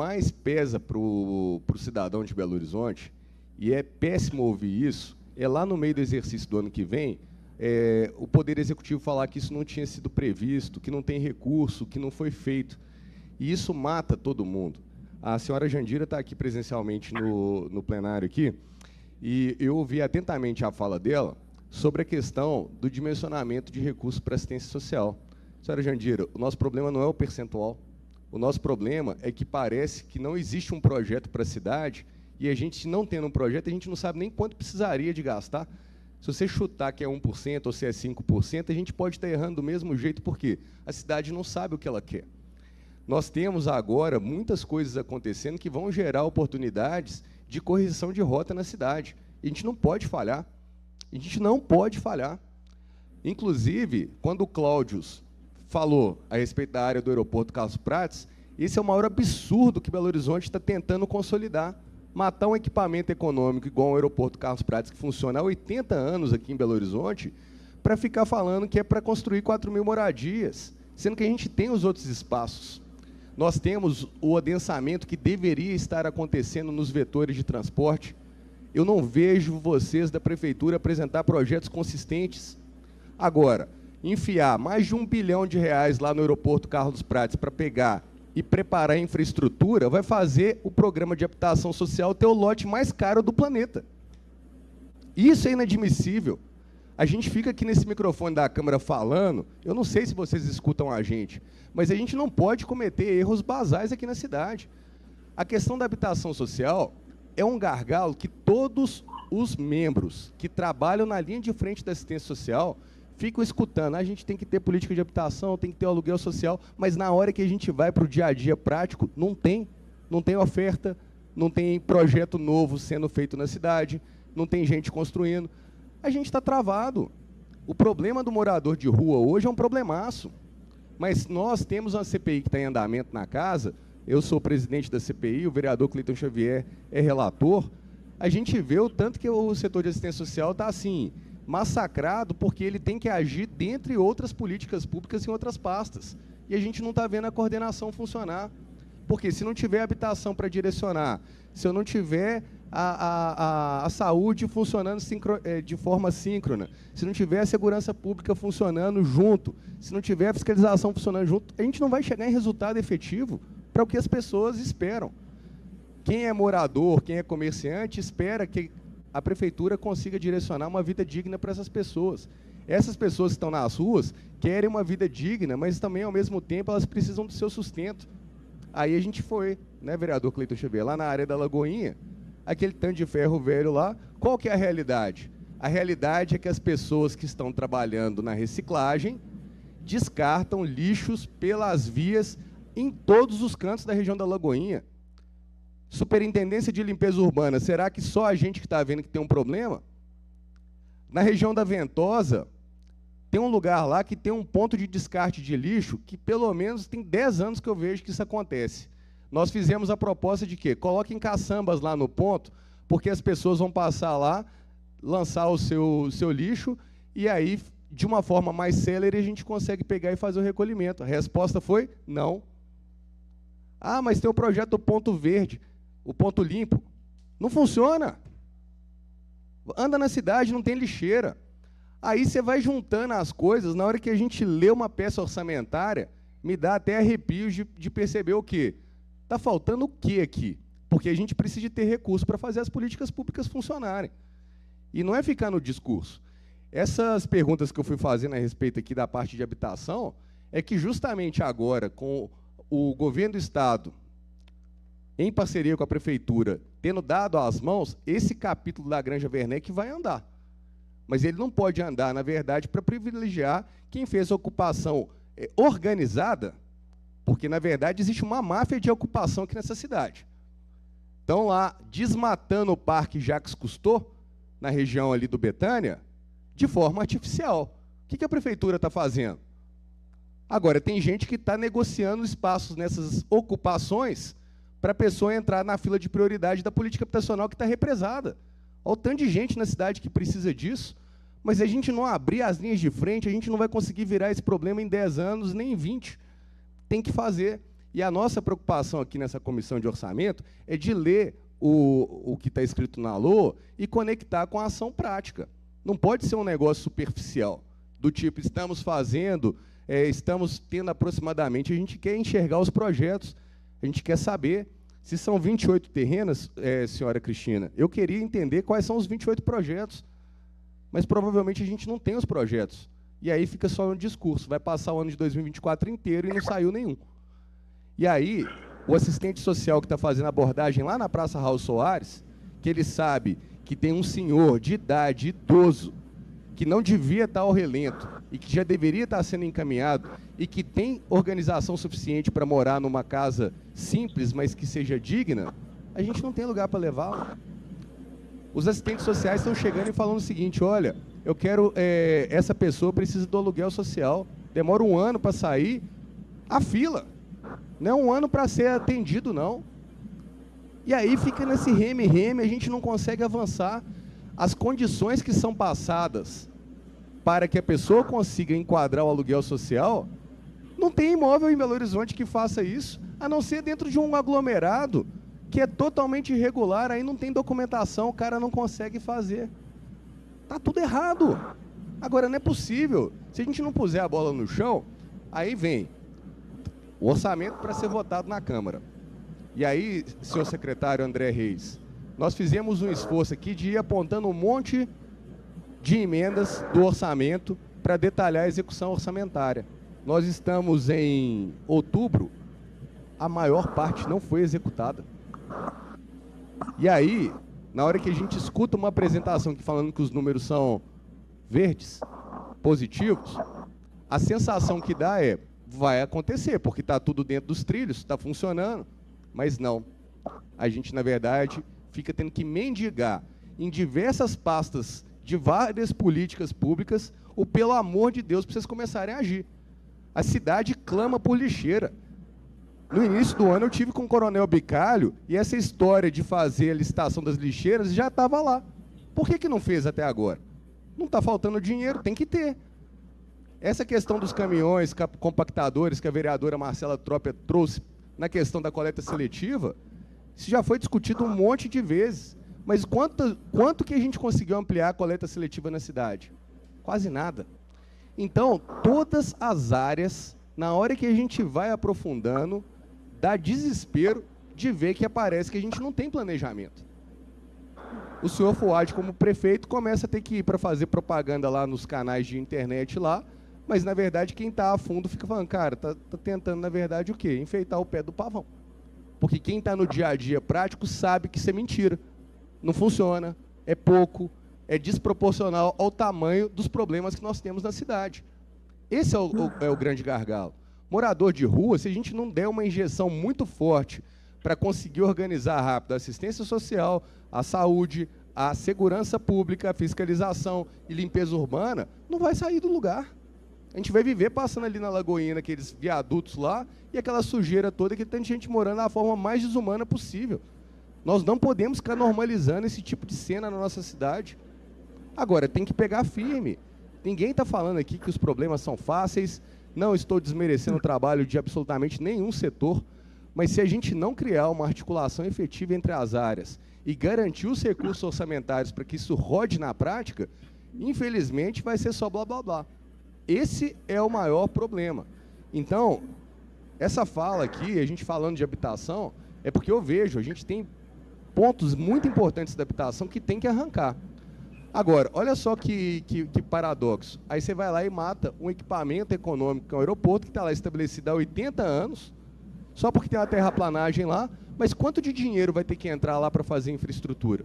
mais pesa para o cidadão de Belo Horizonte, e é péssimo ouvir isso, é lá no meio do exercício do ano que vem, o Poder Executivo falar que isso não tinha sido previsto, que não tem recurso, que não foi feito. E isso mata todo mundo. A senhora Jandira está aqui presencialmente no plenário aqui, e eu ouvi atentamente a fala dela sobre a questão do dimensionamento de recursos para assistência social. Senhora Jandira, o nosso problema não é o percentual. O nosso problema é que parece que não existe um projeto para a cidade e a gente, não tendo um projeto, a gente não sabe nem quanto precisaria de gastar. Se você chutar que é 1% ou se é 5%, a gente pode estar errando do mesmo jeito, porque a cidade não sabe o que ela quer. Nós temos agora muitas coisas acontecendo que vão gerar oportunidades de correção de rota na cidade. E a gente não pode falhar. A gente não pode falhar. Inclusive, quando o Cláudio falou a respeito da área do aeroporto Carlos Prates, esse é o maior absurdo que Belo Horizonte está tentando consolidar. Matar um equipamento econômico igual ao aeroporto Carlos Prates, que funciona há 80 anos aqui em Belo Horizonte, para ficar falando que é para construir 4.000 moradias, sendo que a gente tem os outros espaços. Nós temos o adensamento que deveria estar acontecendo nos vetores de transporte. Eu não vejo vocês da Prefeitura apresentar projetos consistentes. Agora, enfiar mais de R$1 bilhão lá no aeroporto Carlos Prates para pegar e preparar a infraestrutura vai fazer o programa de habitação social ter o lote mais caro do planeta. Isso é inadmissível. A gente fica aqui nesse microfone da Câmara falando, eu não sei se vocês escutam a gente, mas a gente não pode cometer erros basais aqui na cidade. A questão da habitação social é um gargalo que todos os membros que trabalham na linha de frente da assistência social ficam escutando. A gente tem que ter política de habitação, tem que ter aluguel social, mas na hora que a gente vai para o dia a dia prático, não tem oferta, não tem projeto novo sendo feito na cidade, não tem gente construindo. A gente está travado. O problema do morador de rua hoje é um problemaço. Mas nós temos uma CPI que está em andamento na casa, eu sou presidente da CPI, o vereador Cleiton Xavier é relator, a gente vê o tanto que o setor de assistência social está assim, massacrado, porque ele tem que agir dentre outras políticas públicas em outras pastas. E a gente não está vendo a coordenação funcionar. Porque se não tiver habitação para direcionar, se eu não tiver a saúde funcionando de forma síncrona, se não tiver a segurança pública funcionando junto, se não tiver a fiscalização funcionando junto, a gente não vai chegar em resultado efetivo para o que as pessoas esperam. Quem é morador, quem é comerciante, espera que a Prefeitura consiga direcionar uma vida digna para essas pessoas. Essas pessoas que estão nas ruas querem uma vida digna, mas também, ao mesmo tempo, elas precisam do seu sustento. Aí a gente foi, né, vereador Cleiton Xavier, lá na área da Lagoinha, aquele tanto de ferro velho lá, qual que é a realidade? A realidade é que as pessoas que estão trabalhando na reciclagem descartam lixos pelas vias em todos os cantos da região da Lagoinha. Superintendência de Limpeza Urbana, será que só a gente que está vendo que tem um problema? Na região da Ventosa, tem um lugar lá que tem um ponto de descarte de lixo que pelo menos tem 10 anos que eu vejo que isso acontece. Nós fizemos a proposta de quê? Coloquem caçambas lá no ponto, porque as pessoas vão passar lá, lançar o seu lixo, e aí, de uma forma mais célere, a gente consegue pegar e fazer o recolhimento. A resposta foi não. Ah, mas tem o projeto do ponto verde, o ponto limpo. Não funciona. Anda na cidade, não tem lixeira. Aí você vai juntando as coisas, na hora que a gente lê uma peça orçamentária, me dá até arrepios de perceber o quê? Está faltando o quê aqui? Porque a gente precisa de ter recursos para fazer as políticas públicas funcionarem. E não é ficar no discurso. Essas perguntas que eu fui fazendo a respeito aqui da parte de habitação, é que justamente agora, com o governo do Estado, em parceria com a Prefeitura, tendo dado as mãos, esse capítulo da Granja Werneck vai andar. Mas ele não pode andar, na verdade, para privilegiar quem fez a ocupação organizada, porque, na verdade, existe uma máfia de ocupação aqui nessa cidade. Estão lá desmatando o Parque Jacques Cousteau, na região ali do Betânia, de forma artificial. O que a Prefeitura está fazendo? Agora, tem gente que está negociando espaços nessas ocupações para a pessoa entrar na fila de prioridade da política habitacional que está represada. Olha o tanto de gente na cidade que precisa disso, mas se a gente não abrir as linhas de frente, a gente não vai conseguir virar esse problema em 10 anos, nem em 20. Tem que fazer. E a nossa preocupação aqui nessa comissão de orçamento é de ler o que está escrito na LOA e conectar com a ação prática. Não pode ser um negócio superficial, do tipo, estamos fazendo, estamos tendo aproximadamente, a gente quer enxergar os projetos, a gente quer saber se são 28 terrenos, senhora Cristina, eu queria entender quais são os 28 projetos, mas provavelmente a gente não tem os projetos. E aí fica só no discurso, vai passar o ano de 2024 inteiro e não saiu nenhum. E aí, o assistente social que está fazendo a abordagem lá na Praça Raul Soares, que ele sabe que tem um senhor de idade, idoso, que não devia estar ao relento e que já deveria estar sendo encaminhado e que tem organização suficiente para morar numa casa simples, mas que seja digna, a gente não tem lugar para levá-lo. Os assistentes sociais estão chegando e falando o seguinte, olha, eu quero, essa pessoa precisa do aluguel social, demora 1 ano para sair, a fila, não é 1 ano para ser atendido, não. E aí fica nesse reme-reme, a gente não consegue avançar. As condições que são passadas para que a pessoa consiga enquadrar o aluguel social, não tem imóvel em Belo Horizonte que faça isso, a não ser dentro de um aglomerado que é totalmente irregular, aí não tem documentação, o cara não consegue fazer. Está tudo errado. Agora, não é possível. Se a gente não puser a bola no chão, aí vem o orçamento para ser votado na Câmara. E aí, senhor secretário André Reis, nós fizemos um esforço aqui de ir apontando um monte de emendas do orçamento para detalhar a execução orçamentária. Nós estamos em outubro, a maior parte não foi executada. E aí, na hora que a gente escuta uma apresentação que falando que os números são verdes, positivos, a sensação que dá é, vai acontecer, porque está tudo dentro dos trilhos, está funcionando, mas não. A gente, na verdade, fica tendo que mendigar em diversas pastas de várias políticas públicas o pelo amor de Deus para vocês começarem a agir. A cidade clama por lixeira. No início do ano eu tive com o Coronel Bicalho e essa história de fazer a licitação das lixeiras já estava lá. Por que não fez até agora? Não está faltando dinheiro, tem que ter. Essa questão dos caminhões compactadores que a vereadora Marcela Trópia trouxe na questão da coleta seletiva, isso já foi discutido um monte de vezes. Mas quanto que a gente conseguiu ampliar a coleta seletiva na cidade? Quase nada. Então, todas as áreas, na hora que a gente vai aprofundando, dá desespero de ver que aparece que a gente não tem planejamento. O senhor Fuad, como prefeito, começa a ter que ir para fazer propaganda lá nos canais de internet lá, mas, na verdade, quem está a fundo fica falando, cara, tá tentando, na verdade, o quê? Enfeitar o pé do pavão. Porque quem está no dia a dia prático sabe que isso é mentira. Não funciona, é pouco, é desproporcional ao tamanho dos problemas que nós temos na cidade. Esse é o grande gargalo. Morador de rua, se a gente não der uma injeção muito forte para conseguir organizar rápido a assistência social, a saúde, a segurança pública, a fiscalização e limpeza urbana, não vai sair do lugar. A gente vai viver passando ali na Lagoinha, naqueles viadutos lá, e aquela sujeira toda que tem gente morando da forma mais desumana possível. Nós não podemos ficar normalizando esse tipo de cena na nossa cidade. Agora, tem que pegar firme. Ninguém está falando aqui que os problemas são fáceis, não estou desmerecendo o trabalho de absolutamente nenhum setor, mas se a gente não criar uma articulação efetiva entre as áreas e garantir os recursos orçamentários para que isso rode na prática, infelizmente vai ser só blá blá blá. Esse é o maior problema. Então, essa fala aqui, a gente falando de habitação, é porque eu vejo, a gente tem pontos muito importantes da habitação que tem que arrancar. Agora, olha só que paradoxo. Aí você vai lá e mata um equipamento econômico, que é um aeroporto, que está lá estabelecido há 80 anos, só porque tem uma terraplanagem lá, mas quanto de dinheiro vai ter que entrar lá para fazer infraestrutura?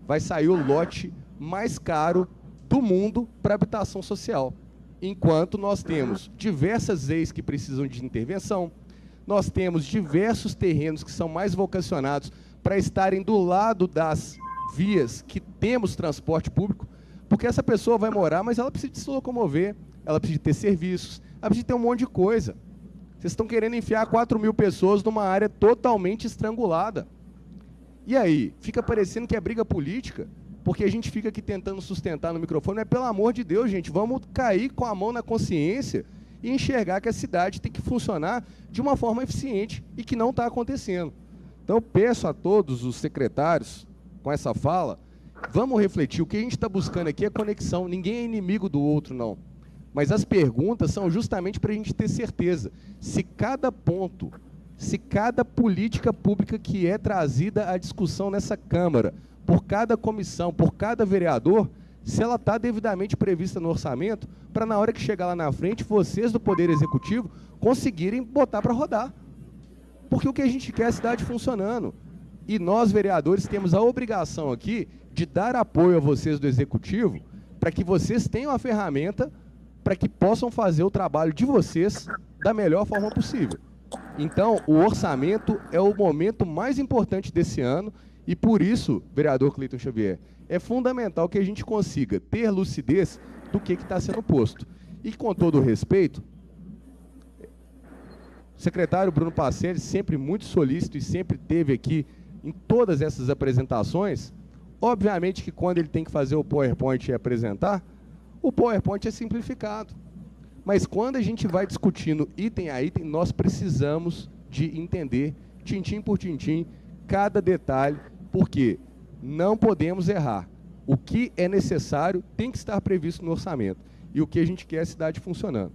Vai sair o lote mais caro do mundo para habitação social. Enquanto nós temos diversas leis que precisam de intervenção, nós temos diversos terrenos que são mais vocacionados para estarem do lado das vias que temos transporte público, porque essa pessoa vai morar, mas ela precisa de se locomover, ela precisa de ter serviços, ela precisa de ter um monte de coisa. Vocês estão querendo enfiar 4.000 pessoas numa área totalmente estrangulada. E aí, fica parecendo que é briga política, porque a gente fica aqui tentando sustentar no microfone, mas pelo amor de Deus, gente, vamos cair com a mão na consciência e enxergar que a cidade tem que funcionar de uma forma eficiente e que não está acontecendo. Então, eu peço a todos os secretários, com essa fala, vamos refletir. O que a gente está buscando aqui é conexão. Ninguém é inimigo do outro, não. Mas as perguntas são justamente para a gente ter certeza se cada ponto, se cada política pública que é trazida à discussão nessa Câmara, por cada comissão, por cada vereador, se ela está devidamente prevista no orçamento, para na hora que chegar lá na frente, vocês do Poder Executivo conseguirem botar para rodar. Porque o que a gente quer é a cidade funcionando. E nós, vereadores, temos a obrigação aqui de dar apoio a vocês do Executivo para que vocês tenham a ferramenta para que possam fazer o trabalho de vocês da melhor forma possível. Então, o orçamento é o momento mais importante desse ano e, por isso, vereador Cleiton Xavier, é fundamental que a gente consiga ter lucidez do que está sendo posto. E, com todo o respeito, o secretário Bruno Pacelli, sempre muito solícito e sempre teve aqui em todas essas apresentações, obviamente que quando ele tem que fazer o PowerPoint e apresentar, o PowerPoint é simplificado. Mas quando a gente vai discutindo item a item, nós precisamos de entender, tintim por tintim, cada detalhe, porque não podemos errar. O que é necessário tem que estar previsto no orçamento. E o que a gente quer é a cidade funcionando.